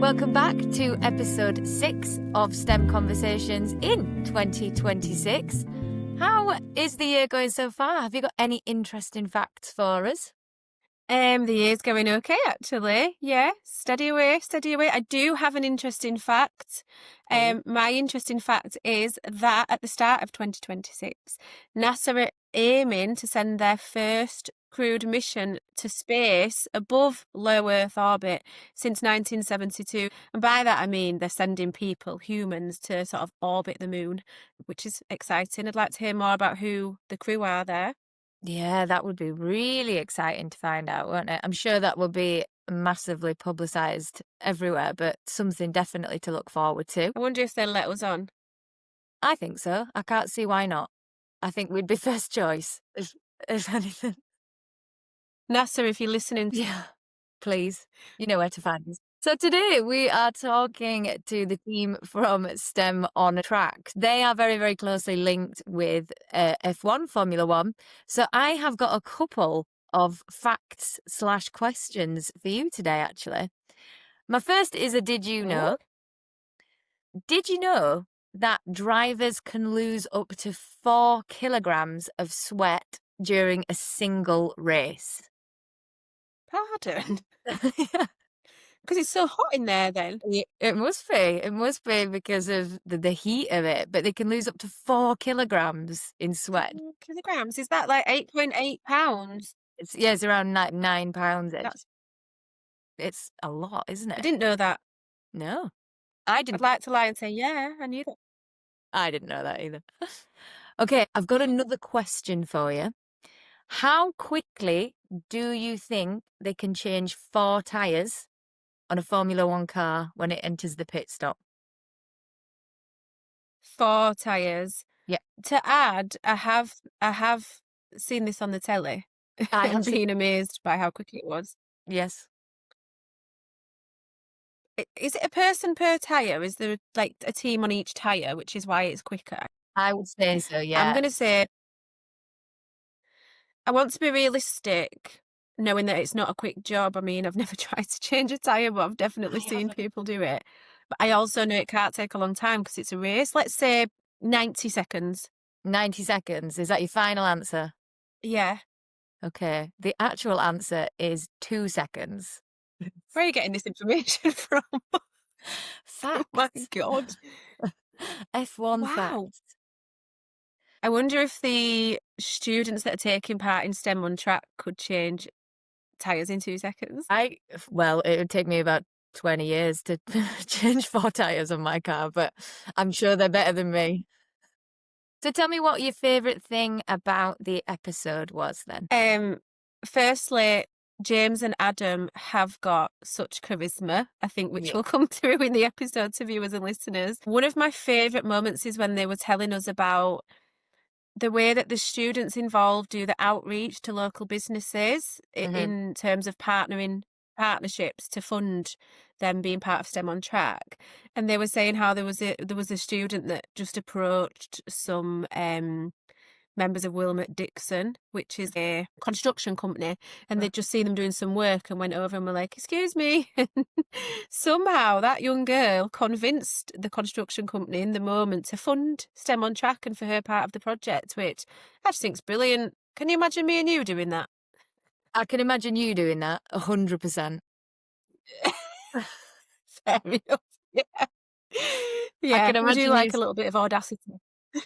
Welcome back to episode 6 of STEM Conversations in 2026. How is the year going so far? Have you got any interesting facts for us? The year's going okay, actually. Yeah, steady away, steady away. I do have an interesting fact. My interesting fact is that at the start of 2026, NASA are aiming to send their first crewed mission to space above low Earth orbit since 1972. And by that, I mean they're sending people, humans, to sort of orbit the moon, which is exciting. I'd like to hear more about who the crew are there. Yeah, that would be really exciting to find out, won't it? I'm sure that will be massively publicised everywhere, but something definitely to look forward to. I wonder if they'll let us on. I think so. I can't see why not. I think we'd be first choice, if anything. NASA, if you're listening, Yeah, please. You know where to find us. So today we are talking to the team from STEM on Track. They are very, very closely linked with F1, Formula One. So I have got a couple of facts/questions for you today, actually. My first is a did you know? Did you know that drivers can lose up to 4 kilograms of sweat during a single race? Pardon? Yeah. Because it's so hot in there then. It must be. It must be because of the heat of it. But they can lose up to 4 kilograms in sweat. Kilograms, is that like 8.8 pounds? It's around 9 pounds. That's, It's a lot, isn't I it? didn't know that. No, I I'd didn't. like to lie and say, yeah, I knew that. I didn't know that either. Okay, I've got another question for you. How quickly do you think they can change 4 tyres on a Formula One car when it enters the pit stop? 4 tyres. Yeah. To add, I have seen this on the telly I and have seen- been amazed by how quick it was. Yes. Is it a person per tyre? Is there like a team on each tyre, which is why it's quicker? I would say so, yeah. I'm going to say, I want to be realistic, knowing that it's not a quick job. I mean, I've never tried to change a tyre, but I've definitely seen people do it. But I also know it can't take a long time because it's a race. Let's say 90 seconds. 90 seconds. Is that your final answer? Yeah. Okay. The actual answer is 2 seconds. Where are you getting this information from? Facts. Oh my God. F1 Wow. facts. I wonder if the students that are taking part in STEM on Track could change tyres in 2 seconds. Well, it would take me about 20 years to change 4 tyres on my car, but I'm sure they're better than me. So tell me what your favourite thing about the episode was then. Firstly, James and Adam have got such charisma, I think, which Yeah. will come through in the episode to viewers and listeners. One of my favourite moments is when they were telling us about the way that the students involved do the outreach to local businesses in terms of partnerships to fund them being part of STEM on Track. And they were saying how there was a student that just approached some members of Wilmot Dixon, which is a construction company, and they'd just seen them doing some work and went over and were like, excuse me. Somehow that young girl convinced the construction company in the moment to fund STEM on Track and for her part of the project, which I just think is brilliant. Can you imagine me and you doing that? I can imagine you doing that 100%. Fair enough. Yeah. Yeah. can Would you imagine like you- a little bit of audacity?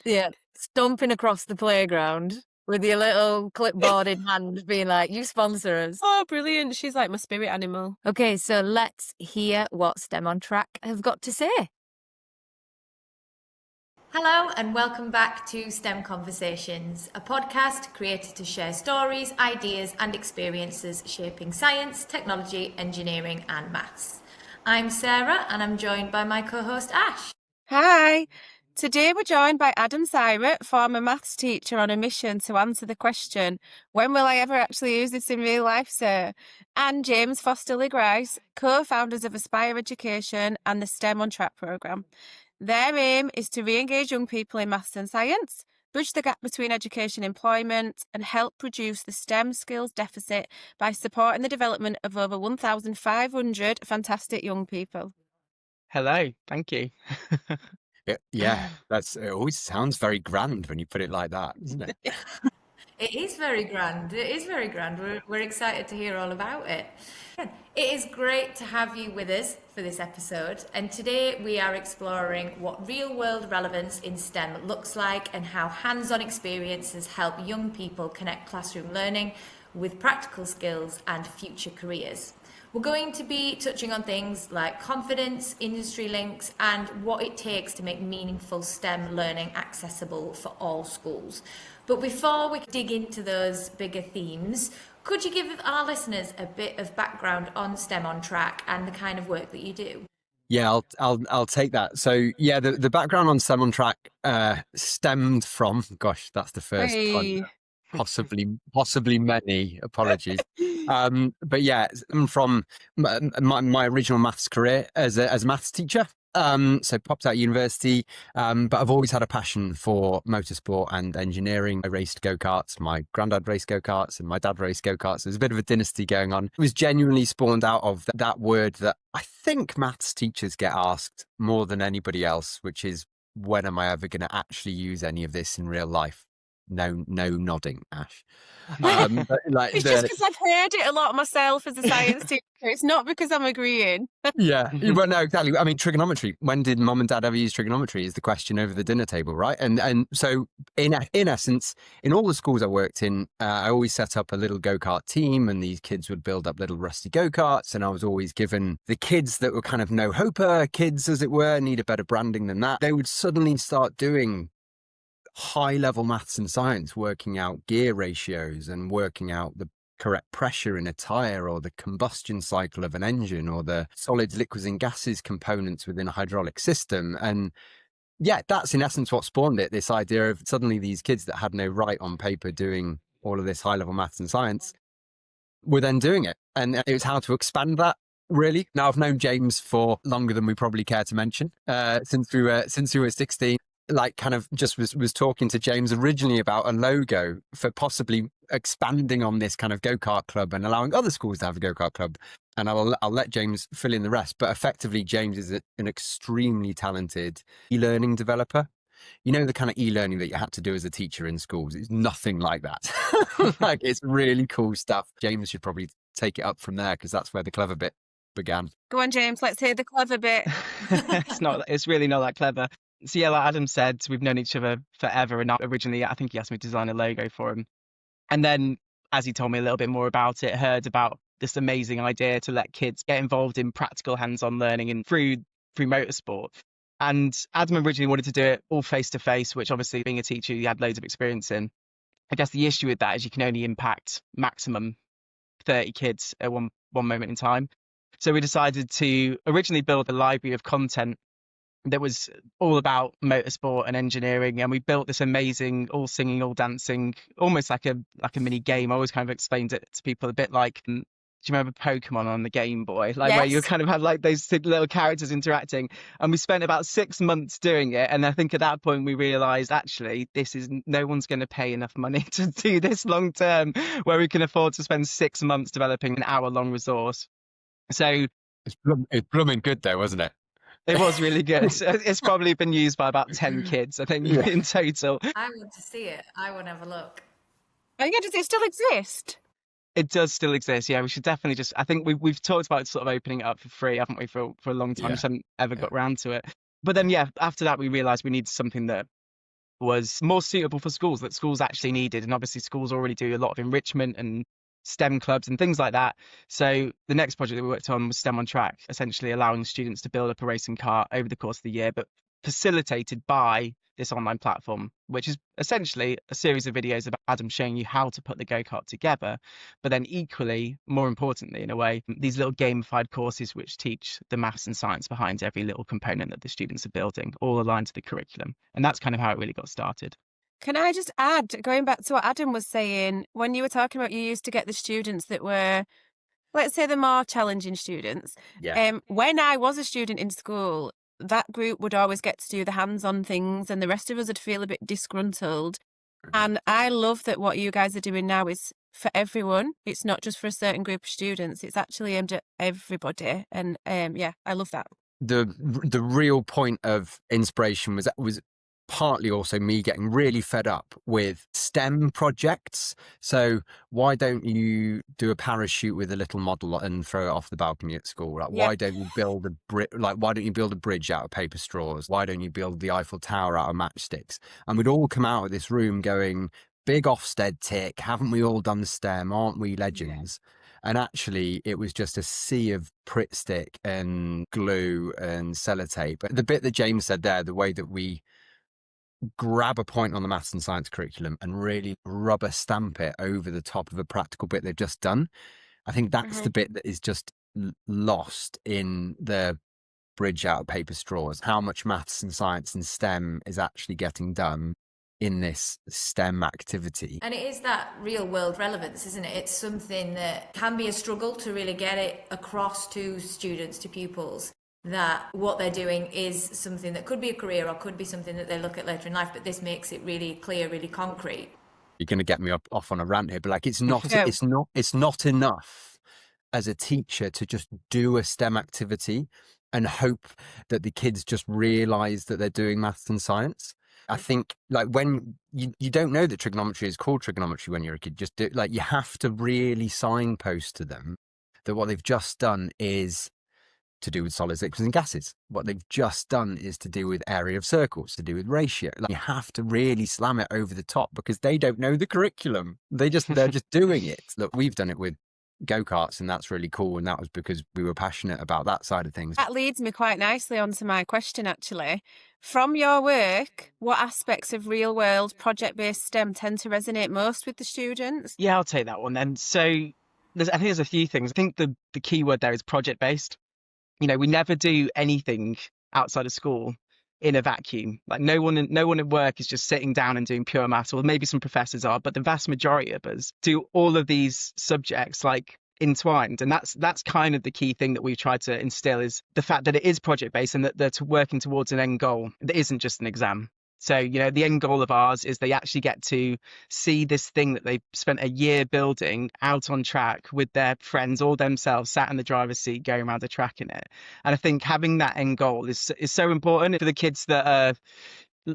Yeah, stomping across the playground with your little clipboard in hand being like, you sponsor us. Oh, brilliant. She's like my spirit animal. Okay, so let's hear what STEM on Track have got to say. Hello and welcome back to STEM Conversations, a podcast created to share stories, ideas and experiences shaping science, technology, engineering and maths. I'm Sarah and I'm joined by my co-host Ash. Hi. Today we're joined by Adam Sirett, former maths teacher on a mission to answer the question, when will I ever actually use this in real life, sir? And James Foster Le-Grys, co-founders of Espire Education and the STEM on Track programme. Their aim is to re-engage young people in maths and science, bridge the gap between education and employment, and help reduce the STEM skills deficit by supporting the development of over 1,500 fantastic young people. Hello, thank you. Yeah, it always sounds very grand when you put it like that, doesn't it? It is very grand. It is very grand. We're excited to hear all about it. It is great to have you with us for this episode. And today we are exploring what real world relevance in STEM looks like and how hands on experiences help young people connect classroom learning with practical skills and future careers. We're going to be touching on things like confidence, industry links, and what it takes to make meaningful STEM learning accessible for all schools. But before we dig into those bigger themes, could you give our listeners a bit of background on STEM on Track and the kind of work that you do? Yeah, I'll take that. So yeah, the background on STEM on Track stemmed from, gosh, that's the first pun, possibly many apologies. But yeah, I'm from my original maths career as a maths teacher. So popped out of university, but I've always had a passion for motorsport and engineering. I raced go-karts. My granddad raced go-karts and my dad raced go-karts. There's a bit of a dynasty going on. It was genuinely spawned out of that word that I think maths teachers get asked more than anybody else, which is, when am I ever going to actually use any of this in real life? No nodding, Ash. But it's just because I've heard it a lot myself as a science teacher. It's not because I'm agreeing. Yeah, well, no, exactly. I mean, trigonometry. When did mum and dad ever use trigonometry? Is the question over the dinner table, right? And so, in essence, in all the schools I worked in, I always set up a little go-kart team, and these kids would build up little rusty go-karts, and I was always given the kids that were kind of no-hoper kids, as it were, need a better branding than that. They would suddenly start doing high-level maths and science, working out gear ratios and working out the correct pressure in a tire, or the combustion cycle of an engine, or the solids, liquids and gases components within a hydraulic system. And yeah, that's in essence what spawned it, this idea of suddenly these kids that had no right on paper doing all of this high-level maths and science were then doing it. And it was how to expand that, really. Now, I've known James for longer than we probably care to mention, since we were 16. Like, kind of just was talking to James originally about a logo for possibly expanding on this kind of go-kart club and allowing other schools to have a go-kart club. And I'll let James fill in the rest. But effectively, James is an extremely talented e-learning developer. You know, the kind of e-learning that you had to do as a teacher in schools. It's nothing like that. Like, it's really cool stuff. James should probably take it up from there, because that's where the clever bit began. Go on, James. Let's hear the clever bit. It's really not that clever. So yeah, like Adam said, we've known each other forever, and originally I think he asked me to design a logo for him. And then, as he told me a little bit more about it, heard about this amazing idea to let kids get involved in practical hands-on learning and through motorsport. And Adam originally wanted to do it all face-to-face, which obviously, being a teacher, he had loads of experience in. I guess the issue with that is you can only impact maximum 30 kids at one moment in time. So we decided to originally build a library of content that was all about motorsport and engineering, and we built this amazing, all singing, all dancing, almost like a mini game. I always kind of explained it to people a bit like, do you remember Pokemon on the Game Boy? Like, yes. Where you kind of had like those little characters interacting. And we spent about 6 months doing it. And I think at that point we realized, actually, no one's going to pay enough money to do this long term, where we can afford to spend 6 months developing an hour-long resource. So it's blooming good though, wasn't it? It was really good. It's probably been used by about 10 kids, I think, in total. I want to see it. I want to have a look. Oh yeah, does it still exist? It does still exist. Yeah, we should definitely I think we've talked about sort of opening it up for free, haven't we, for a long time? Yeah. Just haven't ever got around to it. But then, yeah, after that, we realized we needed something that was more suitable for schools, that schools actually needed. And obviously schools already do a lot of enrichment and STEM clubs and things like that. So the next project that we worked on was STEM on Track, essentially allowing students to build up a racing car over the course of the year, but facilitated by this online platform, which is essentially a series of videos about Adam showing you how to put the go-kart together, but then equally, more importantly, in a way, these little gamified courses which teach the maths and science behind every little component that the students are building, all aligned to the curriculum. And that's kind of how it really got started. Can I just add, going back to what Adam was saying, when you were talking about you used to get the students that were, let's say, the more challenging students. Yeah. When I was a student in school, that group would always get to do the hands-on things, and the rest of us would feel a bit disgruntled. And I love that what you guys are doing now is for everyone. It's not just for a certain group of students. It's actually aimed at everybody. And yeah, I love that. the real point of inspiration was partly also me getting really fed up with STEM projects. So why don't you do a parachute with a little model and throw it off the balcony at school? Like, why don't you build why don't you build a bridge out of paper straws? Why don't you build the Eiffel Tower out of matchsticks? And we'd all come out of this room going, big Ofsted tick, haven't we all done STEM? Aren't we legends? And actually, it was just a sea of Pritt stick and glue and sellotape. But the bit that James said there, the way that we grab a point on the maths and science curriculum and really rubber stamp it over the top of a practical bit they've just done, I think that's the bit that is just lost in the bridge out of paper straws. How much maths and science and STEM is actually getting done in this STEM activity. And it is that real world relevance, isn't it? It's something that can be a struggle to really get it across to students, to pupils, that what they're doing is something that could be a career or could be something that they look at later in life, but this makes it really clear, really concrete. You're going to get me off on a rant here, but like, it's not enough as a teacher to just do a STEM activity and hope that the kids just realize that they're doing maths and science. I think, like, when you don't know that trigonometry is called trigonometry when you're a kid, just do, like, you have to really signpost to them that what they've just done is to do with solids, liquids and gases. What they've just done is to do with area of circles, to do with ratio. Like, you have to really slam it over the top because they don't know the curriculum. They're just doing it. Look, we've done it with go-karts and that's really cool, and that was because we were passionate about that side of things. That leads me quite nicely onto my question, actually. From your work, what aspects of real-world project-based STEM tend to resonate most with the students? Yeah, I'll take that one then. So I think there's a few things. I think the key word there is project-based. You know, we never do anything outside of school in a vacuum. Like, no one at work is just sitting down and doing pure maths, or maybe some professors are, but the vast majority of us do all of these subjects like entwined. And that's kind of the key thing that we've tried to instill, is the fact that it is project based and that they're working towards an end goal that isn't just an exam. So, you know, the end goal of ours is they actually get to see this thing that they've spent a year building out on track with their friends or themselves, sat in the driver's seat going around the track in it. And I think having that end goal is so important for the kids that are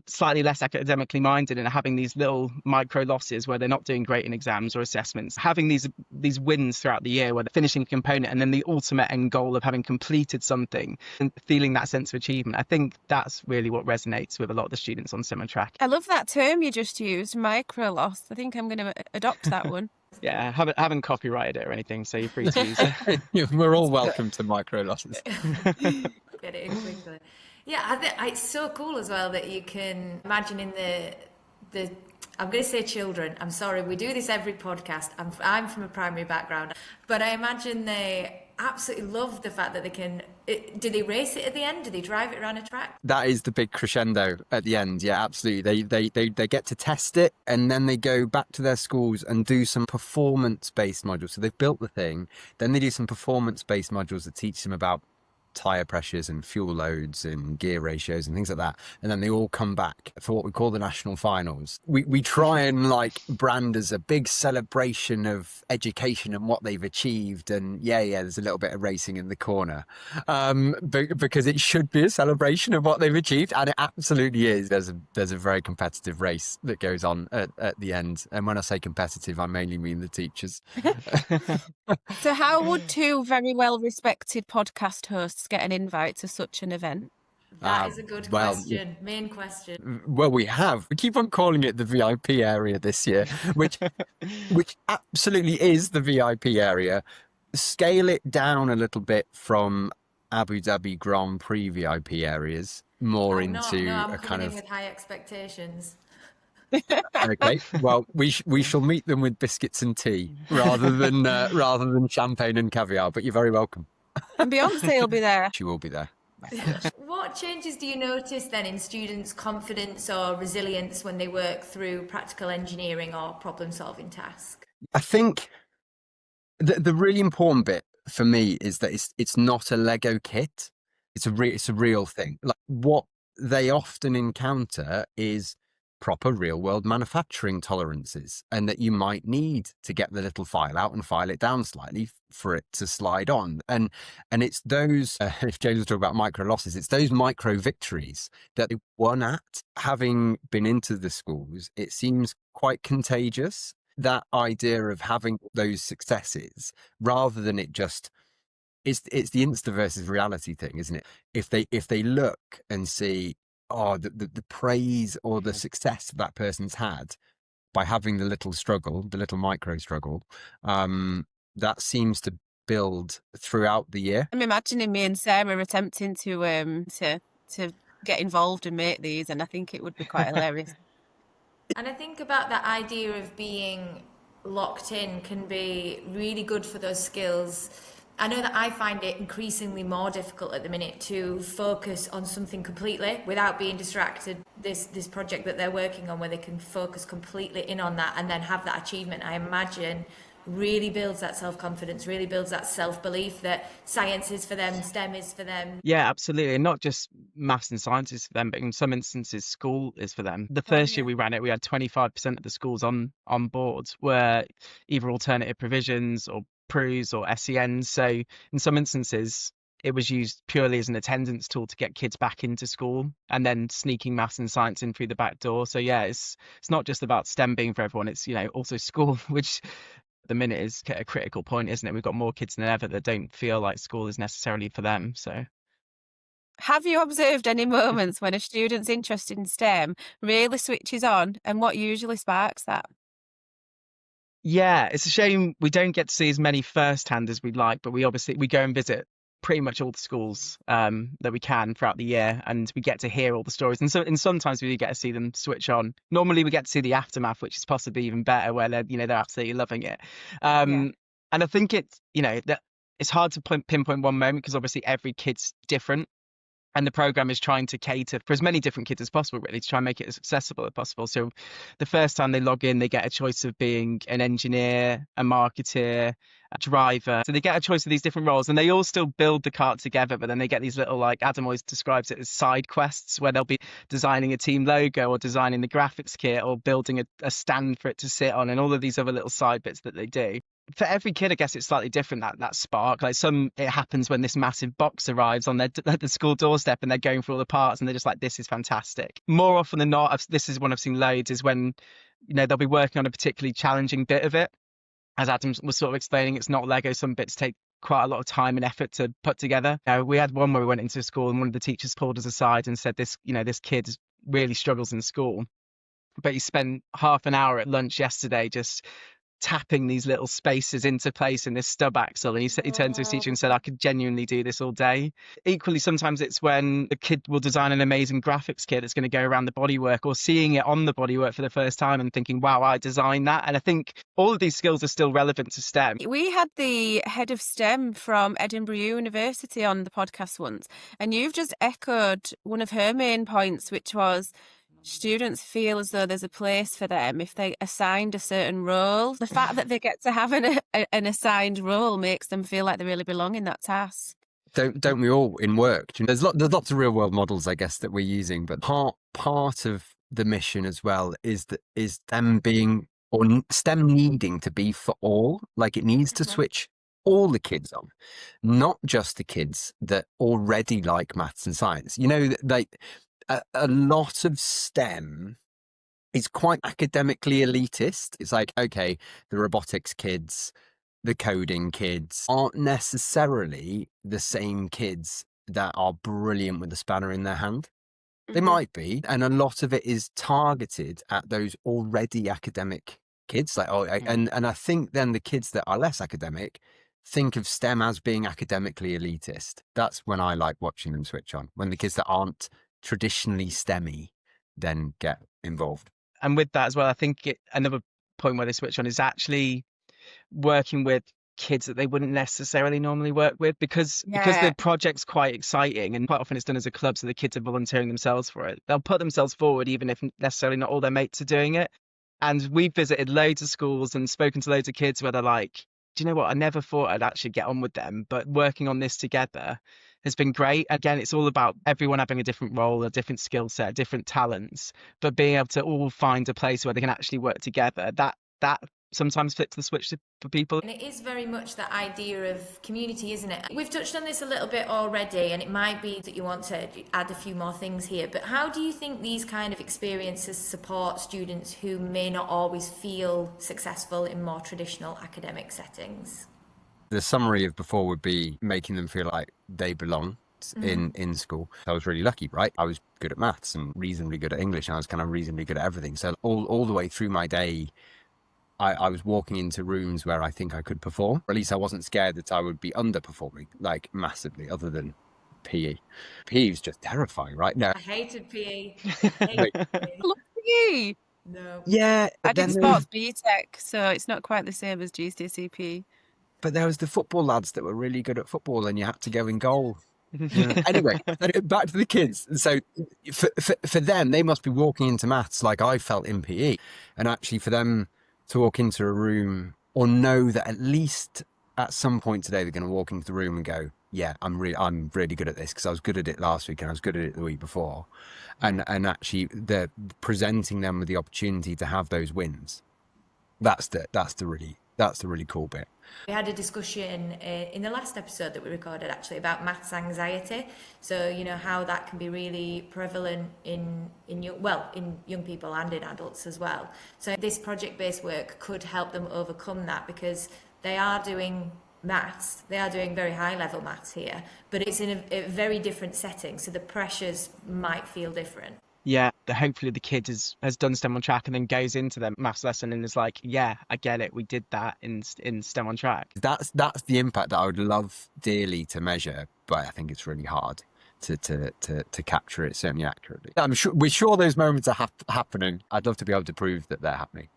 slightly less academically minded and having these little micro losses where they're not doing great in exams or assessments. Having these wins throughout the year where they're finishing a component and then the ultimate end goal of having completed something and feeling that sense of achievement. I think that's really what resonates with a lot of the students on STEM track. I love that term you just used, micro loss. I think I'm going to adopt that one. Yeah, haven't copyrighted it or anything, so you're free to use it. We're all welcome to micro losses. Get it in quickly. Yeah, I think it's so cool as well that you can imagine in the I'm going to say children. I'm sorry, we do this every podcast. I'm from a primary background, but I imagine they absolutely love the fact that they can. Do they race it at the end? Do they drive it around a track? That is the big crescendo at the end. Yeah, absolutely. They get to test it, and then they go back to their schools and do some performance-based modules. So they've built the thing, then they do some performance-based modules that teach them about tire pressures and fuel loads and gear ratios and things like that, and then they all come back for what we call the national finals. We try and like brand as a big celebration of education and what they've achieved, and yeah there's a little bit of racing in the corner, because it should be a celebration of what they've achieved, and it absolutely is. There's a very competitive race that goes on at the end, and when I say competitive, I mainly mean the teachers. So how would two very well respected podcast hosts get an invite to such an event? That is a good question. Main question. Well, we keep on calling it the VIP area this year, which absolutely is the VIP area. Scale it down a little bit from Abu Dhabi Grand Prix VIP areas, more I'm a kind of with high expectations. Okay, well, we shall meet them with biscuits and tea rather than champagne and caviar. But you're very welcome. And Beyonce will be there. She will be there. What changes do you notice then in students' confidence or resilience when they work through practical engineering or problem-solving tasks? I think the really important bit for me is that it's not a Lego kit. It's a real thing. Like, what they often encounter is proper real world manufacturing tolerances, and that you might need to get the little file out and file it down slightly for it to slide on. And it's those, if James was talking about micro losses, it's those micro victories that they won at. Having been into the schools, it seems quite contagious, that idea of having those successes, rather than it just, it's the Insta versus reality thing, isn't it? If they look and see, oh, the praise or the success that person's had by having the little struggle, the little micro struggle, that seems to build throughout the year. I'm imagining me and Sarah attempting to get involved and make these, and I think it would be quite hilarious. And I think about that idea of being locked in can be really good for those skills. I know that I find it increasingly more difficult at the minute to focus on something completely without being distracted. This project that they're working on, where they can focus completely in on that and then have that achievement, I imagine really builds that self-confidence, really builds that self-belief that science is for them, STEM is for them. Yeah, absolutely. And not just maths and science is for them, but in some instances, school is for them. The first year we ran it, we had 25% of the schools on board were either alternative provisions or PRUs or SEN. So in some instances, it was used purely as an attendance tool to get kids back into school, and then sneaking maths and science in through the back door. So yeah, it's not just about STEM being for everyone. It's, also school, which at the minute is a critical point, isn't it? We've got more kids than ever that don't feel like school is necessarily for them. So have you observed any moments when a student's interested in STEM really switches on, and what usually sparks that? Yeah, it's a shame we don't get to see as many firsthand as we'd like, but we go and visit pretty much all the schools that we can throughout the year, and we get to hear all the stories, and sometimes we do get to see them switch on. Normally we get to see the aftermath, which is possibly even better, where they're absolutely loving it. And I think it's that it's hard to pinpoint one moment, because obviously every kid's different, and the program is trying to cater for as many different kids as possible, really, to try and make it as accessible as possible. So the first time they log in, they get a choice of being an engineer, a marketer, a driver. So they get a choice of these different roles, and they all still build the cart together, but then they get these little, like Adam always describes it as side quests, where they'll be designing a team logo or designing the graphics kit or building a stand for it to sit on, and all of these other little side bits that they do. For every kid, I guess it's slightly different, that spark. Like it happens when this massive box arrives on at the school doorstep, and they're going through all the parts, and they're just like, this is fantastic. More often than not, this is one I've seen loads, is when they'll be working on a particularly challenging bit of it. As Adam was sort of explaining, it's not Lego. Some bits take quite a lot of time and effort to put together. We had one where we went into school, and one of the teachers pulled us aside and said, this kid really struggles in school, but he spent half an hour at lunch yesterday just tapping these little spaces into place in this stub axle, and he turned to his teacher and said, I could genuinely do this all day. Equally, sometimes it's when the kid will design an amazing graphics kit that's going to go around the bodywork, or seeing it on the bodywork for the first time and thinking, wow, I designed that. And I think all of these skills are still relevant to STEM. We had the head of STEM from Edinburgh University on the podcast once, and you've just echoed one of her main points, which was students feel as though there's a place for them if they assigned a certain role. The fact that they get to have an assigned role makes them feel like they really belong in that task. Don't we all in work? There's lots of real world models, I guess, that we're using, but part of the mission as well is them being, or STEM needing to be for all. Like, it needs to switch all the kids on, not just the kids that already like maths and science. A lot of STEM is quite academically elitist. It's like, okay, the robotics kids, the coding kids aren't necessarily the same kids that are brilliant with a spanner in their hand. They might be. And a lot of it is targeted at those already academic kids. And I think then the kids that are less academic think of STEM as being academically elitist. That's when I like watching them switch on, when the kids that aren't traditionally STEMmy then get involved. And with that as well, I think another point where they switch on is actually working with kids that they wouldn't necessarily normally work with, because the project's quite exciting, and quite often it's done as a club, so the kids are volunteering themselves for it. They'll put themselves forward even if necessarily not all their mates are doing it. And we've visited loads of schools and spoken to loads of kids where they're like, do you know what, I never thought I'd actually get on with them, but working on this together has been great. Again, it's all about everyone having a different role, a different skill set, different talents, but being able to all find a place where they can actually work together. That sometimes flips the switch for people. And it is very much that idea of community, isn't it? We've touched on this a little bit already, and it might be that you want to add a few more things here, but how do you think these kind of experiences support students who may not always feel successful in more traditional academic settings? The summary of before would be making them feel like they belong in school. I was really lucky, right? I was good at maths and reasonably good at English, and I was kind of reasonably good at everything. So all the way through my day, I was walking into rooms where I think I could perform. Or at least I wasn't scared that I would be underperforming, like massively, other than PE. PE was just terrifying, right? No. I hated PE. I love PE. No. Yeah. I did sports BTEC, so it's not quite the same as GCSE PE. But there was the football lads that were really good at football, and you had to go in goal. Yeah. Anyway, back to the kids. So for them, they must be walking into maths like I felt in PE. And actually for them to walk into a room or know that at least at some point today, they're going to walk into the room and go, yeah, I'm really good at this because I was good at it last week and I was good at it the week before. And actually they're presenting them with the opportunity to have those wins. That's the really cool bit. We had a discussion in the last episode that we recorded actually about maths anxiety. So, you know, how that can be really prevalent in young people and in adults as well. So this project-based work could help them overcome that because they are doing maths, they are doing very high level maths here, but it's in a very different setting. So the pressures might feel different. Yeah, hopefully the kid has done STEM on Track and then goes into their maths lesson and is like, yeah, I get it. We did that in STEM on Track. That's the impact that I would love dearly to measure, but I think it's really hard to capture it certainly accurately. We're sure those moments are happening. I'd love to be able to prove that they're happening.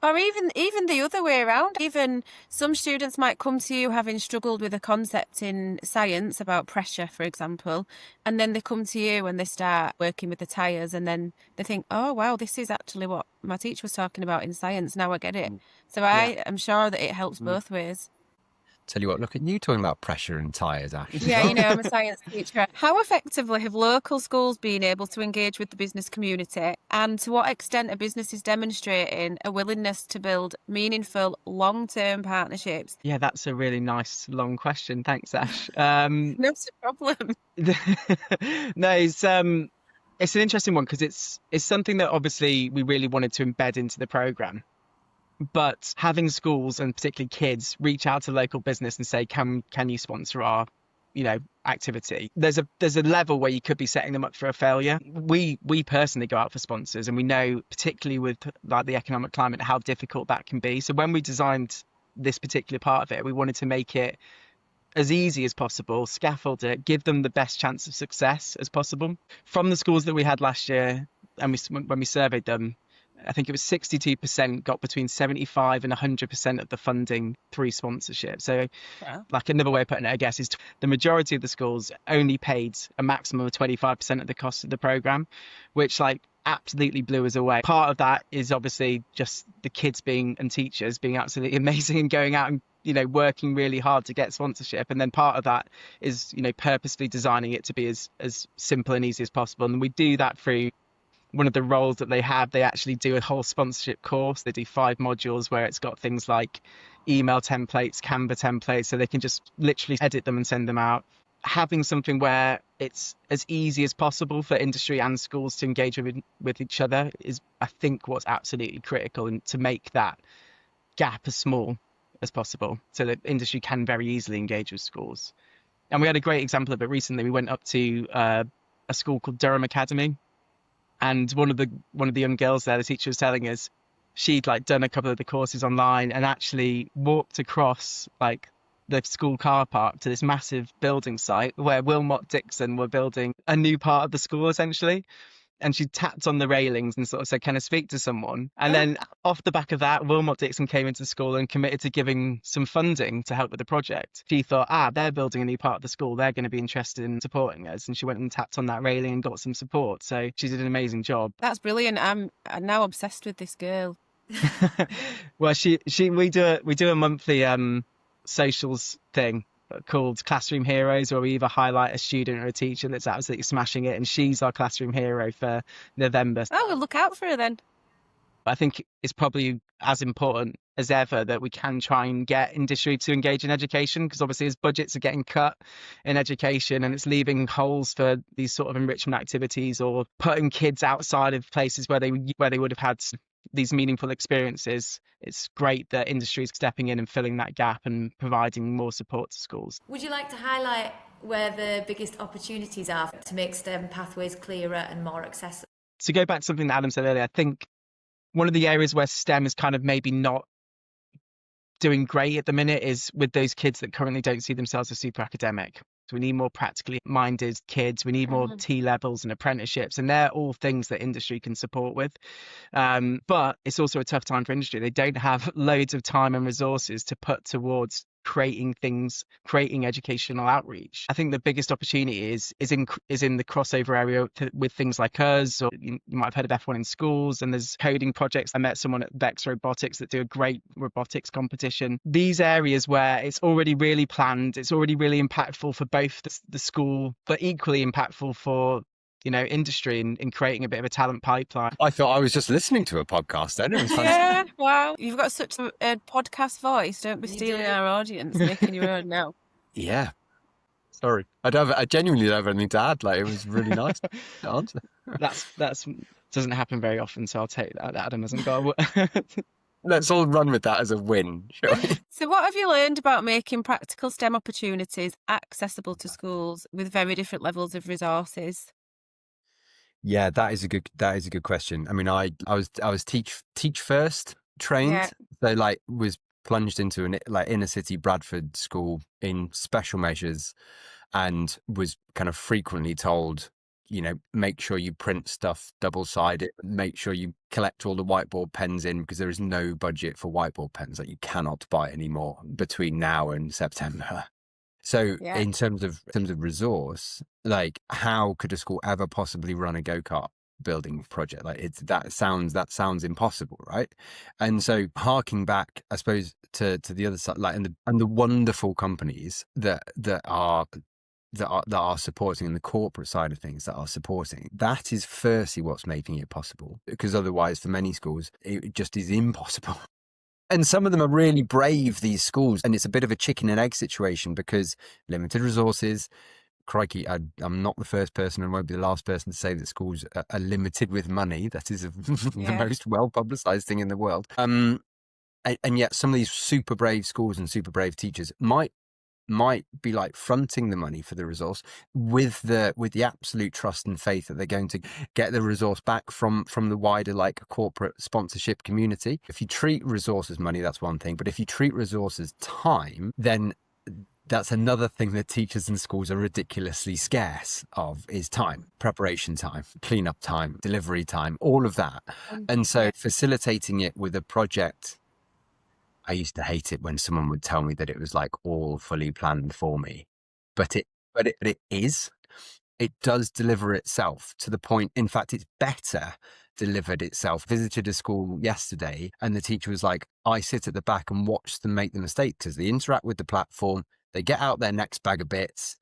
Or even the other way around. Even some students might come to you having struggled with a concept in science about pressure, for example, and then they come to you and they start working with the tyres and then they think, oh, wow, this is actually what my teacher was talking about in science. Now I get it. So I am sure that it helps both ways. Tell you what, look at you talking about pressure and tyres, Ash. Yeah, you know, I'm a science teacher. How effectively have local schools been able to engage with the business community, and to what extent are businesses demonstrating a willingness to build meaningful long-term partnerships? Yeah, that's a really nice long question. Thanks, Ash. No problem. No, it's an interesting one because it's something that obviously we really wanted to embed into the programme. But having schools and particularly kids reach out to local business and say, can you sponsor our, activity? There's a level where you could be setting them up for a failure. We personally go out for sponsors, and we know, particularly with like the economic climate, how difficult that can be. So when we designed this particular part of it, we wanted to make it as easy as possible, scaffold it, give them the best chance of success as possible. From the schools that we had last year, and when we surveyed them, I think it was 62% got between 75 and 100% of the funding through sponsorship. So like another way of putting it, I guess, is the majority of the schools only paid a maximum of 25% of the cost of the programme, which absolutely blew us away. Part of that is obviously just the kids and teachers being absolutely amazing and going out and working really hard to get sponsorship. And then part of that is, purposely designing it to be as simple and easy as possible. And we do that through one of the roles that they have. They actually do a whole sponsorship course. They do 5 modules where it's got things like email templates, Canva templates, so they can just literally edit them and send them out. Having something where it's as easy as possible for industry and schools to engage with each other is, I think, what's absolutely critical, and to make that gap as small as possible so that industry can very easily engage with schools. And we had a great example of it recently. We went up to a school called Durham Academy. And one of the young girls there, the teacher was telling us, she'd done a couple of the courses online and actually walked across the school car park to this massive building site where Wilmot Dixon were building a new part of the school essentially. And she tapped on the railings and sort of said, can I speak to someone? And then off the back of that, Wilmot Dixon came into school and committed to giving some funding to help with the project. She thought, they're building a new part of the school. They're going to be interested in supporting us. And she went and tapped on that railing and got some support. So she did an amazing job. That's brilliant. I'm now obsessed with this girl. Well, we do a monthly socials thing called Classroom Heroes, where we either highlight a student or a teacher that's absolutely smashing it, and she's our classroom hero for November. Oh, we'll look out for her then. I think it's probably as important as ever that we can try and get industry to engage in education, because obviously as budgets are getting cut in education and it's leaving holes for these sort of enrichment activities or putting kids outside of places where they would have had these meaningful experiences, it's great that industry is stepping in and filling that gap and providing more support to schools. Would you like to highlight where the biggest opportunities are to make STEM pathways clearer and more accessible? To go back to something that Adam said earlier, I think one of the areas where STEM is kind of maybe not doing great at the minute is with those kids that currently don't see themselves as super academic. So we need more practically minded kids. We need more T levels and apprenticeships, and they're all things that industry can support with. But it's also a tough time for industry. They don't have loads of time and resources to put towards creating educational outreach. I think the biggest opportunity is in the crossover area with things like us, or you might have heard of F1 in schools, and there's coding projects. I met someone at Vex Robotics that do a great robotics competition. These areas where it's already really planned, it's already really impactful for both the school, but equally impactful for industry in creating a bit of a talent pipeline. I thought I was just listening to a podcast then. It was Yeah, wow. You've got such a podcast voice. Don't be stealing our audience, making your own now. Yeah. Sorry. I genuinely don't have anything to add. Like, it was really nice to answer. That's doesn't happen very often, so I'll take that. Adam hasn't got Let's all run with that as a win, shall we? So what have you learned about making practical STEM opportunities accessible to schools with very different levels of resources? Yeah, that is a good question. I mean, I was teach first trained, so was plunged into an inner city Bradford school in special measures, and was kind of frequently told, make sure you print stuff double-sided, make sure you collect all the whiteboard pens in, because there is no budget for whiteboard pens that you cannot buy anymore between now and September. So in terms of resource, how could a school ever possibly run a go-kart building project? That sounds impossible, right? And so harking back, I suppose, to the other side, and the wonderful companies that are supporting, and the corporate side of things that are supporting, that is firstly what's making it possible, because otherwise for many schools it just is impossible. And some of them are really brave, these schools, and it's a bit of a chicken and egg situation, because limited resources. Crikey, I'm not the first person and won't be the last person to say that schools are limited with money. That is the most well-publicized thing in the world. And yet some of these super brave schools and super brave teachers might be fronting the money for the resource with the absolute trust and faith that they're going to get the resource back from the wider corporate sponsorship community. If you treat resource as money, that's one thing, but if you treat resource as time, then that's another thing that teachers and schools are ridiculously scarce of, is time, preparation time, cleanup time, delivery time, all of that. And so facilitating it with a project, I used to hate it when someone would tell me that it was all fully planned for me, but it is. It does deliver itself to the point. In fact, it's better delivered itself. Visited a school yesterday, and the teacher was like, I sit at the back and watch them make the mistake, because they interact with the platform, they get out their next bag of bits,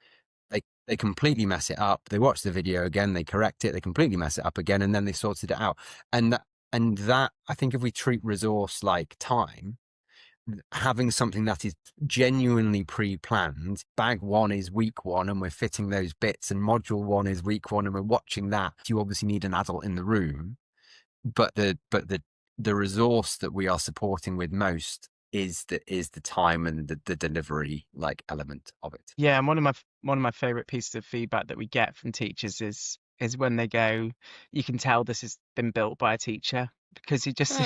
they completely mess it up, they watch the video again, they correct it, they completely mess it up again, and then they sorted it out. And that I think, if we treat resource like time, having something that is genuinely pre-planned, bag one is week one and we're fitting those bits, and module one is week one and we're watching that. You obviously need an adult in the room, but the resource that we are supporting with most is the time and the delivery element of it. Yeah, and one of my favorite pieces of feedback that we get from teachers is when they go, you can tell this has been built by a teacher, because he just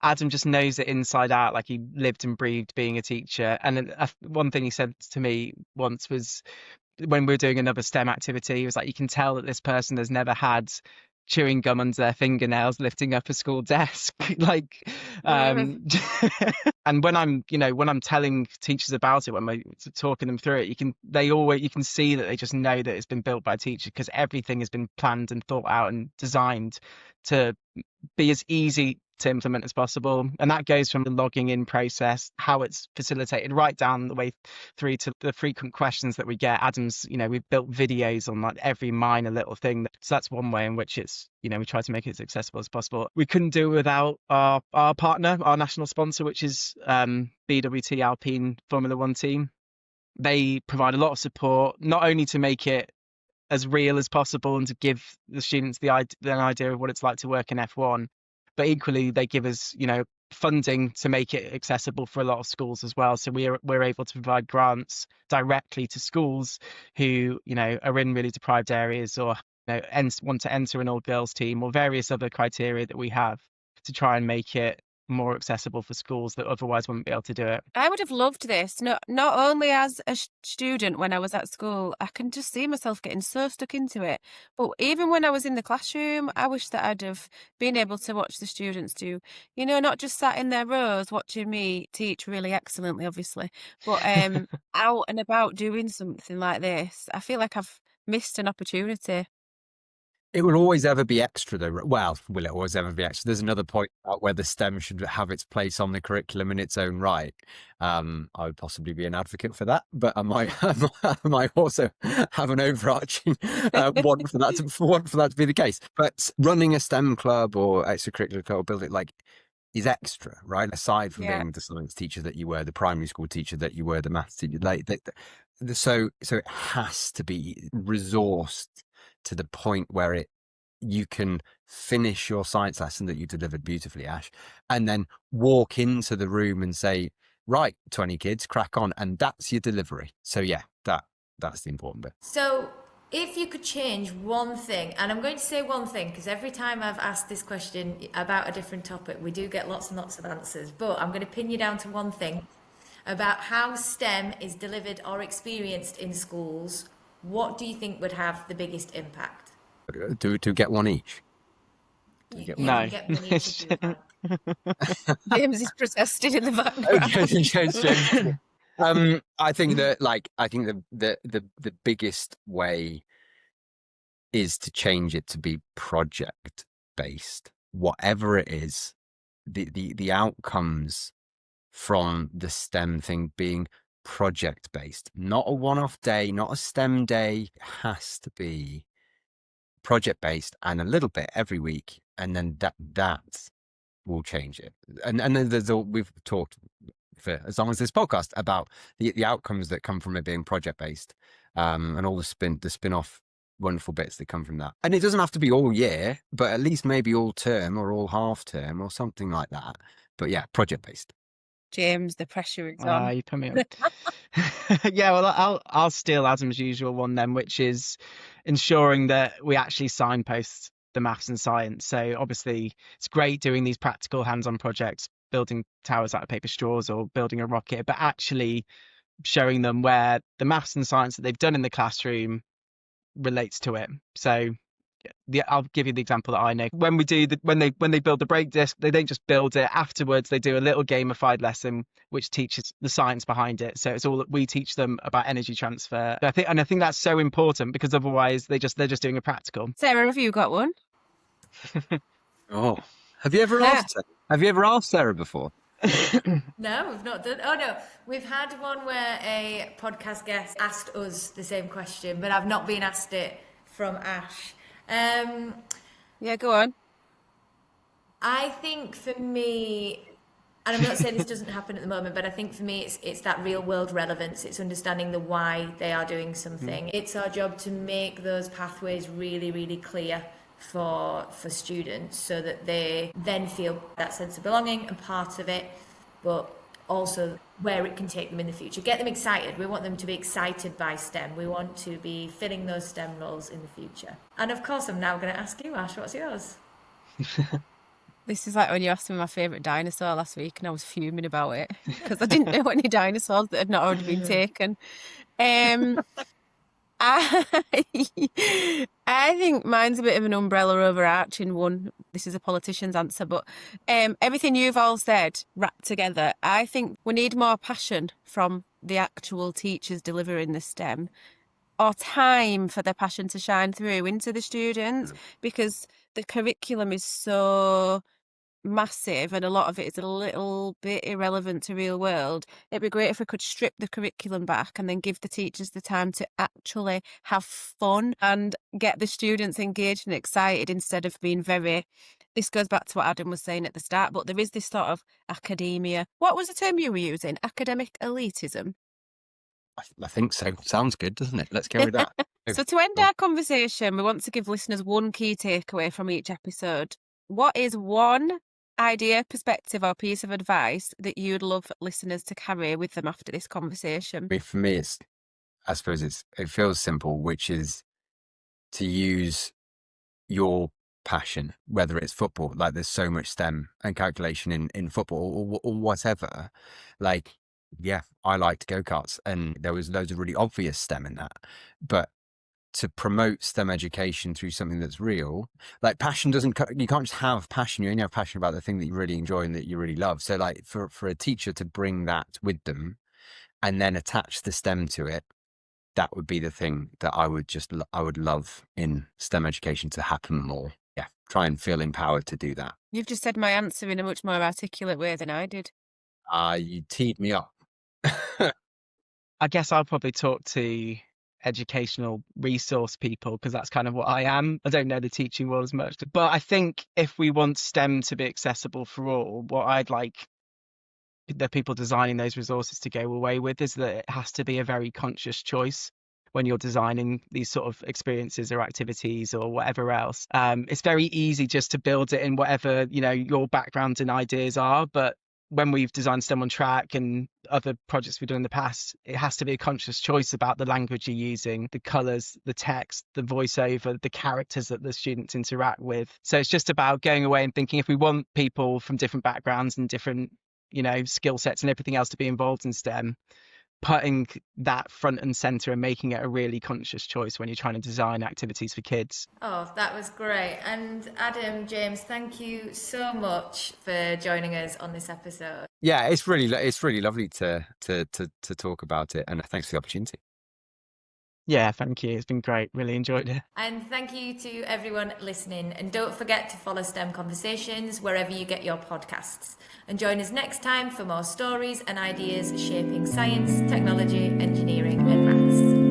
Adam just knows it inside out, he lived and breathed being a teacher. And one thing he said to me once was, when we were doing another STEM activity, he was like, you can tell that this person has never had chewing gum under their fingernails lifting up a school desk. And when I'm telling teachers about it, when we're talking them through it, you can see that they just know that it's been built by a teacher, because everything has been planned and thought out and designed to be as easy to implement as possible. And that goes from the logging in process, how it's facilitated, right down the way through to the frequent questions that we get. Adam's, we've built videos on like every minor little thing. So that's one way in which it's, we try to make it as accessible as possible. We couldn't do it without our partner, our national sponsor, which is BWT Alpine Formula One team. They provide a lot of support, not only to make it as real as possible and to give the students an idea of what it's like to work in F1, but equally they give us, funding to make it accessible for a lot of schools as well. So we're able to provide grants directly to schools who, are in really deprived areas or want to enter an all-girls team or various other criteria that we have to try and make it more accessible for schools that otherwise wouldn't be able to do it. I would have loved this, not only as a student when I was at school. I can just see myself getting so stuck into it. But even when I was in the classroom, I wish that I'd have been able to watch the students do, not just sat in their rows watching me teach really excellently, obviously, but out and about doing something like this. I feel like I've missed an opportunity. It will always ever be extra, though. Well, will it always ever be extra? There's another point about whether STEM should have its place on the curriculum in its own right. I would possibly be an advocate for that, but I might also have an overarching want for that to be the case. But running a STEM club or extracurricular club, build it is extra, right? Aside from being the science teacher that you were, the primary school teacher that you were, the maths teacher, so it has to be resourced to the point where you can finish your science lesson that you delivered beautifully, Ash, and then walk into the room and say, right, 20 kids, crack on. And that's your delivery. So yeah, that's the important bit. So if you could change one thing, and I'm going to say one thing because every time I've asked this question about a different topic, we do get lots and lots of answers, but I'm going to pin you down to one thing about how STEM is delivered or experienced in schools. What do you think would have the biggest impact? To get one each. No. Get one each if you can. James is protesting in the background. I think the biggest way is to change it to be project based. Whatever it is, the outcomes from the STEM thing being project based, not a one-off day, not a STEM day. It has to be project based and a little bit every week, and then that will change it. And then we've talked for as long as this podcast about the outcomes that come from it being project based, and all the spin-off wonderful bits that come from that. And it doesn't have to be all year, but at least maybe all term or all half term or something like that. But yeah, project based. James, the pressure is on. You put me on. Yeah, well, I'll steal Adam's usual one then, which is ensuring that we actually signpost the maths and science. So obviously it's great doing these practical hands-on projects, building towers out of paper straws or building a rocket, but actually showing them where the maths and science that they've done in the classroom relates to it. So I'll give you the example that I know. When they build the brake disc, they don't just build it. Afterwards, they do a little gamified lesson which teaches the science behind it. So it's all that we teach them about energy transfer. I think that's so important because otherwise they're just doing a practical. Sarah, have you got one? Oh, have you ever asked Sarah before? No, we've not done. Oh no, we've had one where a podcast guest asked us the same question, but I've not been asked it from Ash. Yeah, go on. I think for me, and I'm not saying this doesn't happen at the moment, but I think for me it's that real world relevance. It's understanding the why they are doing something. It's our job to make those pathways really, really clear for students so that they then feel that sense of belonging and part of it, but also where it can take them in the future. Get them excited. We want them to be excited by STEM. We want to be filling those STEM roles in the future. And of course, I'm now going to ask you, Ash, what's yours? This is like when you asked me my favourite dinosaur last week and I was fuming about it because I didn't know any dinosaurs that had not already been taken. I think mine's a bit of an umbrella overarching one. This is a politician's answer, but everything you've all said wrapped together, I think we need more passion from the actual teachers delivering the STEM, or time for their passion to shine through into the students, because the curriculum is so massive and a lot of it is a little bit irrelevant to real world, it'd be great if we could strip the curriculum back and then give the teachers the time to actually have fun and get the students engaged and excited instead of being very, this goes back to what Adam was saying at the start, but there is this sort of academia. What was the term you were using? Academic elitism? I think so. Sounds good, doesn't it? Let's go with that. So to end our conversation, we want to give listeners one key takeaway from each episode. What is one idea, perspective, or piece of advice that you'd love listeners to carry with them after this conversation? For me, I suppose it feels simple, which is to use your passion, whether it's football, like there's so much STEM and calculation in football or whatever. Like, yeah, I liked go-karts and there was loads of really obvious STEM in that. But to promote STEM education through something that's real, like passion you can't just have passion. You only have passion about the thing that you really enjoy and that you really love. So like for a teacher to bring that with them and then attach the STEM to it, that would be the thing that I would love in STEM education to happen more. Yeah. Try and feel empowered to do that. You've just said my answer in a much more articulate way than I did. You teed me up. I guess I'll probably talk to educational resource people because that's kind of what I am. I don't know the teaching world as much, but I think if we want STEM to be accessible for all, what I'd like the people designing those resources to go away with is that it has to be a very conscious choice when you're designing these sort of experiences or activities or whatever else. It's very easy just to build it in whatever, your background and ideas are, but when we've designed STEM on Track and other projects we've done in the past, it has to be a conscious choice about the language you're using, the colours, the text, the voiceover, the characters that the students interact with. So it's just about going away and thinking if we want people from different backgrounds and different, skill sets and everything else to be involved in STEM, putting that front and centre and making it a really conscious choice when you're trying to design activities for kids. Oh, that was great. And Adam, James, thank you so much for joining us on this episode. Yeah, it's really lovely to talk about it, and thanks for the opportunity. Yeah, thank you. It's been great. Really enjoyed it. And thank you to everyone listening. And don't forget to follow STEM Conversations wherever you get your podcasts. And join us next time for more stories and ideas shaping science, technology, engineering, and maths.